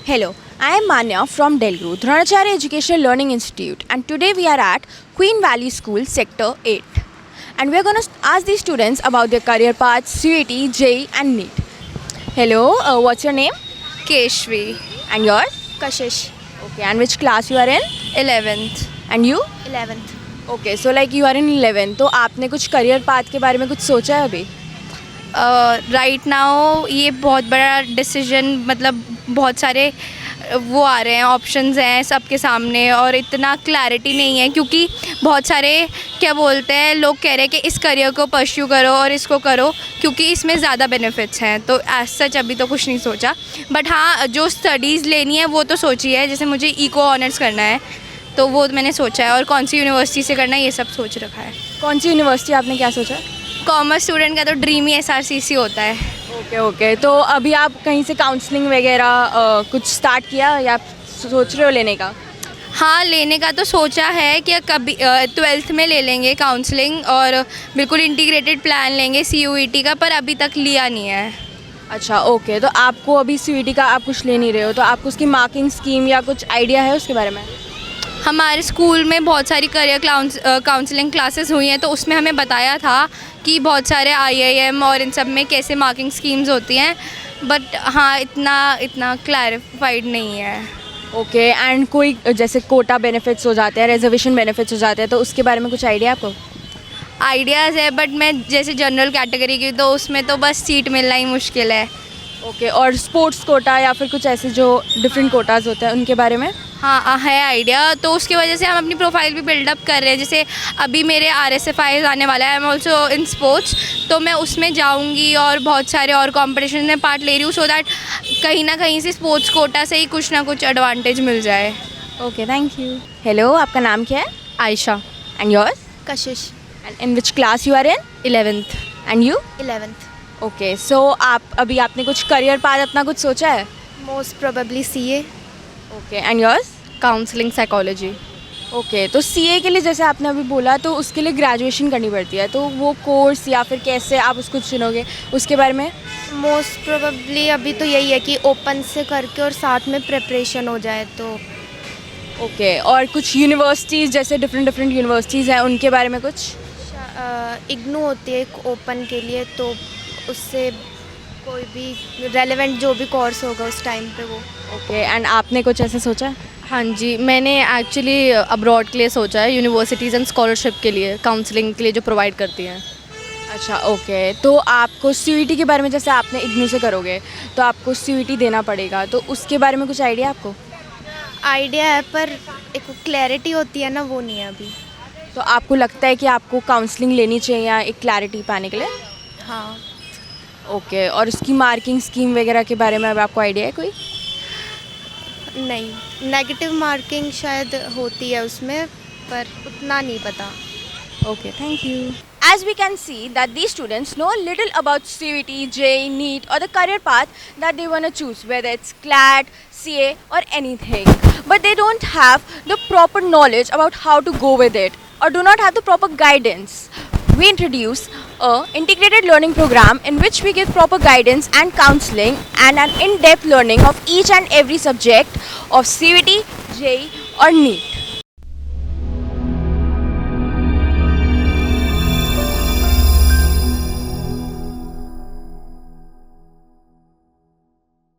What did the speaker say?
Hello, I am Manya from Delgru, Dronacharya Educational Learning Institute, and today we are at Queen Valley School, Sector 8. And we are going to ask these students about their career paths, CUET, JEE, and NEET. Hello, what's your name? Keshvi. And yours? Kashish. Okay, and which class you are in? 11th. And you? 11th. Okay, so like you are in 11, तो आपने कुछ career path के बारे में कुछ सोचा है अभी? राइट नाउ ये बहुत बड़ा डिसीजन, मतलब बहुत सारे वो आ रहे हैं, ऑप्शंस हैं सबके सामने और इतना क्लैरिटी नहीं है, क्योंकि बहुत सारे क्या बोलते हैं लोग कह रहे हैं कि इस करियर को परस्यू करो और इसको करो क्योंकि इसमें ज़्यादा बेनिफिट्स हैं। तो एज सच अभी तो कुछ नहीं सोचा, बट हाँ जो स्टडीज़ लेनी है वो तो सोची है। जैसे मुझे इको ऑनर्स करना है तो वो मैंने सोचा है, और कौन सी यूनिवर्सिटी से करना है ये सब सोच रखा है। कौन सी यूनिवर्सिटी आपने क्या सोचा? कॉमर्स स्टूडेंट का तो ड्रीम ही SRCC होता है। ओके, तो अभी आप कहीं से काउंसलिंग वगैरह कुछ स्टार्ट किया या आप सोच रहे हो लेने का? हाँ, लेने का तो सोचा है कि कभी 12th में ले लेंगे काउंसलिंग, और बिल्कुल इंटीग्रेटेड प्लान लेंगे CUET का, पर अभी तक लिया नहीं है। अच्छा, ओके, तो आपको अभी CUET का आप कुछ ले नहीं रहे हो, तो आपको उसकी मार्किंग स्कीम या कुछ आइडिया है उसके बारे में? हमारे स्कूल में बहुत सारी करियर काउंसलिंग क्लासेस हुई हैं, तो उसमें हमें बताया था कि बहुत सारे IIM और इन सब में कैसे मार्किंग स्कीम्स होती हैं, बट हाँ इतना क्लैरिफाइड नहीं है। ओके, एंड कोई जैसे कोटा बेनिफिट्स हो जाते हैं, रिजर्वेशन बेनिफिट्स हो जाते हैं, तो उसके बारे में कुछ आइडिया आपको? आइडियाज़ है, बट मैं जैसे जनरल कैटेगरी की, तो उसमें तो बस सीट मिलना ही मुश्किल है। ओके, और स्पोर्ट्स कोटा या फिर कुछ ऐसे जो डिफरेंट कोटाज होते हैं उनके बारे में? हाँ है आइडिया, तो उसकी वजह से हम अपनी प्रोफाइल भी बिल्डअप कर रहे हैं। जैसे अभी मेरे RSFI आने वाला है, I am also in sports, तो मैं उसमें जाऊंगी और बहुत सारे और कॉम्पिटिशन में पार्ट ले रही हूँ, सो दैट कहीं ना कहीं से स्पोर्ट्स कोटा से ही कुछ ना कुछ एडवांटेज मिल जाए। Okay, thank you. हेलो, आपका नाम क्या है? Ayesha. And yours? Kashish. And in which class you are in? 11th। And you? 11th। Okay, so आपने कुछ करियर पाथ अपना कुछ सोचा है? Most probably CA। Okay, and yours? Counselling psychology. Okay, तो CA के लिए जैसे आपने अभी बोला, तो उसके लिए ग्रेजुएशन करनी पड़ती है, तो वो कोर्स या फिर कैसे आप उसको चुनोगे उसके बारे में? मोस्ट प्रोबेबली अभी तो यही है कि ओपन से करके और साथ में प्रिपरेशन हो जाए तो। ओके, और कुछ यूनिवर्सिटीज़ जैसे डिफरेंट यूनिवर्सिटीज़ हैं उनके बारे में कुछ? इग्नू होती है एक ओपन के लिए, तो उससे कोई भी रेलेवेंट जो भी कोर्स होगा उस टाइम पे वो। ओके, एंड आपने कुछ ऐसे सोचा है? हाँ जी, मैंने एक्चुअली अब्रॉड के लिए सोचा है, यूनिवर्सिटीज़ एंड स्कॉलरशिप के लिए, काउंसलिंग के लिए जो प्रोवाइड करती हैं। अच्छा, ओके, तो आपको CUET के बारे में, जैसे आपने इग्नू से करोगे तो आपको CUET देना पड़ेगा, तो उसके बारे में कुछ आइडिया आपको? आइडिया है, पर एक क्लैरिटी होती है ना, वो नहीं है अभी। तो आपको लगता है कि आपको काउंसलिंग लेनी चाहिए या एक क्लैरिटी पाने के लिए? हाँ। ओके, और उसकी मार्किंग स्कीम वगैरह के बारे में अब आपको आइडिया है कोई? नहीं, नेगेटिव मार्किंग शायद होती है उसमें, पर उतना नहीं पता। Okay, thank you. As we can see that these students know little about CUET, JEE, NEET or the career path that they want to choose, whether it's CLAT, CA or anything. But they don't have the proper knowledge about how to go with it or do not have the proper guidance. We introduce a integrated learning program in which we give proper guidance and counseling and an in-depth learning of each and every subject of CUET, JEE or NEET.